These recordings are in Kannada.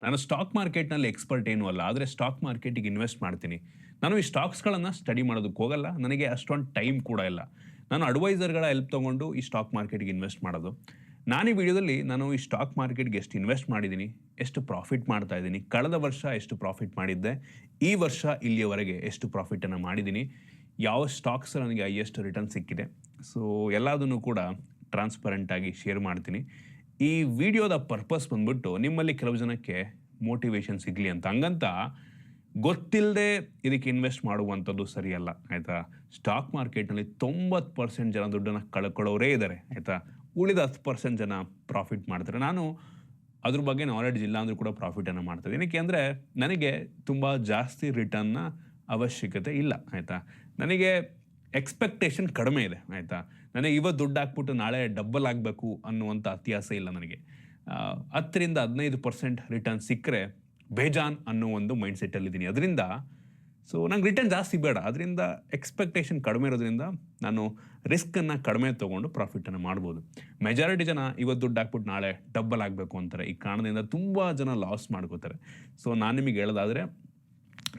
ನಾನು ಸ್ಟಾಕ್ ಮಾರ್ಕೆಟ್ನಲ್ಲಿ ಎಕ್ಸ್ಪರ್ಟ್ ಏನೂ ಅಲ್ಲ. ಆದರೆ ಸ್ಟಾಕ್ ಮಾರ್ಕೆಟಿಗೆ ಇನ್ವೆಸ್ಟ್ ಮಾಡ್ತೀನಿ. ನಾನು ಈ ಸ್ಟಾಕ್ಸ್ಗಳನ್ನು ಸ್ಟಡಿ ಮಾಡೋದಕ್ಕೆ ಹೋಗಲ್ಲ. ನನಗೆ ಅಷ್ಟೊಂದು ಟೈಮ್ ಕೂಡ ಇಲ್ಲ. ನಾನು ಅಡ್ವೈಸರ್ಗಳ ಹೆಲ್ಪ್ ತೊಗೊಂಡು ಈ ಸ್ಟಾಕ್ ಮಾರ್ಕೆಟಿಗೆ ಇನ್ವೆಸ್ಟ್ ಮಾಡೋದು. ನಾನು ಈ ವಿಡಿಯೋದಲ್ಲಿ ಈ ಸ್ಟಾಕ್ ಮಾರ್ಕೆಟ್ಗೆ ಎಷ್ಟು ಇನ್ವೆಸ್ಟ್ ಮಾಡಿದ್ದೀನಿ, ಎಷ್ಟು ಪ್ರಾಫಿಟ್ ಮಾಡ್ತಾ ಇದ್ದೀನಿ, ಕಳೆದ ವರ್ಷ ಎಷ್ಟು ಪ್ರಾಫಿಟ್ ಮಾಡಿದ್ದೆ, ಈ ವರ್ಷ ಇಲ್ಲಿಯವರೆಗೆ ಎಷ್ಟು ಪ್ರಾಫಿಟನ್ನು ಮಾಡಿದ್ದೀನಿ, ಯಾವ ಸ್ಟಾಕ್ಸ್ ನನಗೆ ಹೈಯೆಸ್ಟ್ ರಿಟರ್ನ್ ಸಿಕ್ಕಿದೆ. ಸೊ ಎಲ್ಲದನ್ನು ಕೂಡ ಟ್ರಾನ್ಸ್ಪರೆಂಟಾಗಿ ಶೇರ್ ಮಾಡ್ತೀನಿ. ಈ ವಿಡಿಯೋದ ಪರ್ಪಸ್ ಬಂದ್ಬಿಟ್ಟು ನಿಮ್ಮಲ್ಲಿ ಕೆಲವು ಜನಕ್ಕೆ ಮೋಟಿವೇಶನ್ ಸಿಗಲಿ ಅಂತ. ಹಂಗಂತ ಗೊತ್ತಿಲ್ಲದೆ ಇದಕ್ಕೆ ಇನ್ವೆಸ್ಟ್ ಮಾಡುವಂಥದ್ದು ಸರಿಯಲ್ಲ, ಆಯಿತಾ. ಸ್ಟಾಕ್ ಮಾರ್ಕೆಟ್ನಲ್ಲಿ 90% ಜನ ದುಡ್ಡನ್ನು ಕಳ್ಕೊಳ್ಳೋರೇ ಇದ್ದಾರೆ, ಆಯಿತಾ. ಉಳಿದ 10% ಜನ ಪ್ರಾಫಿಟ್ ಮಾಡ್ತಾರೆ. ನಾನು ಅದ್ರ ಬಗ್ಗೆ ನಾಲೆಡ್ಜ್ ಇಲ್ಲ ಅಂದರೂ ಕೂಡ ಪ್ರಾಫಿಟನ್ನು ಮಾಡ್ತೀನಿ. ಏನಕ್ಕೆ ಅಂದರೆ ನನಗೆ ತುಂಬ ಜಾಸ್ತಿ ರಿಟರ್ನ್ನ ಅವಶ್ಯಕತೆ ಇಲ್ಲ, ಆಯಿತಾ. ನನಗೆ ಎಕ್ಸ್ಪೆಕ್ಟೇಷನ್ ಕಡಿಮೆ ಇದೆ, ಆಯಿತಾ. ನನಗೆ ಇವತ್ತು ದುಡ್ಡು ಹಾಕ್ಬಿಟ್ಟು ನಾಳೆ ಡಬ್ಬಲ್ ಆಗಬೇಕು ಅನ್ನುವಂಥ ಅತ್ಯಾಸ ಇಲ್ಲ ನನಗೆ. 10-15% ರಿಟರ್ನ್ ಸಿಕ್ಕರೆ ಬೇಜಾನ್ ಅನ್ನೋ ಒಂದು ಮೈಂಡ್ ಸೆಟ್ಟಲ್ಲಿದ್ದೀನಿ. ಅದರಿಂದ ನಂಗೆ ರಿಟರ್ನ್ ಜಾಸ್ತಿ ಬೇಡ. ಅದರಿಂದ ಎಕ್ಸ್ಪೆಕ್ಟೇಷನ್ ಕಡಿಮೆ ಇರೋದ್ರಿಂದ ನಾನು ರಿಸ್ಕನ್ನು ಕಡಿಮೆ ತೊಗೊಂಡು ಪ್ರಾಫಿಟನ್ನು ಮಾಡ್ಬೋದು. ಮೆಜಾರಿಟಿ ಜನ ಇವತ್ತು ದುಡ್ಡು ಹಾಕ್ಬಿಟ್ಟು ನಾಳೆ ಡಬ್ಬಲ್ ಆಗಬೇಕು ಅಂತಾರೆ. ಈ ಕಾರಣದಿಂದ ತುಂಬ ಜನ ಲಾಸ್ ಮಾಡ್ಕೋತಾರೆ. ನಾನು ನಿಮಗೆ ಹೇಳೋದಾದರೆ,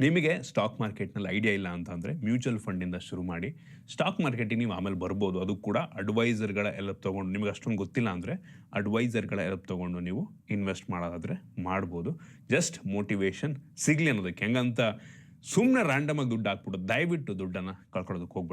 ನಿಮಗೆ ಸ್ಟಾಕ್ ಮಾರ್ಕೆಟ್ನಲ್ಲಿ ಐಡಿಯಾ ಇಲ್ಲ ಅಂತಂದರೆ ಮ್ಯೂಚುವಲ್ ಫಂಡಿಂದ ಶುರು ಮಾಡಿ. ಸ್ಟಾಕ್ ಮಾರ್ಕೆಟಿಗೆ ನೀವು ಆಮೇಲೆ ಬರ್ಬೋದು. ಅದು ಕೂಡ ಅಡ್ವೈಸರ್ಗಳ ಹೆಲ್ಪ್ ತೊಗೊಂಡು, ನಿಮಗೆ ಅಷ್ಟೊಂದು ಗೊತ್ತಿಲ್ಲ ಅಂದರೆ ಅಡ್ವೈಸರ್ಗಳ ಹೆಲ್ಪ್ ತೊಗೊಂಡು ನೀವು ಇನ್ವೆಸ್ಟ್ ಮಾಡೋದಾದರೆ ಮಾಡ್ಬೋದು. ಜಸ್ಟ್ ಮೋಟಿವೇಶನ್ ಸಿಗಲಿ ಅನ್ನೋದಕ್ಕೆ. ಹೆಂಗಂತ ಸುಮ್ಮನೆ ರ್ಯಾಂಡಮಾಗಿ ದುಡ್ಡು ಹಾಕ್ಬಿಟ್ಟು ದಯವಿಟ್ಟು ದುಡ್ಡನ್ನು ಕಳ್ಕೊಳ್ಳೋದಕ್ಕೆ ಹೋಗ್ಬಿಟ್ಟು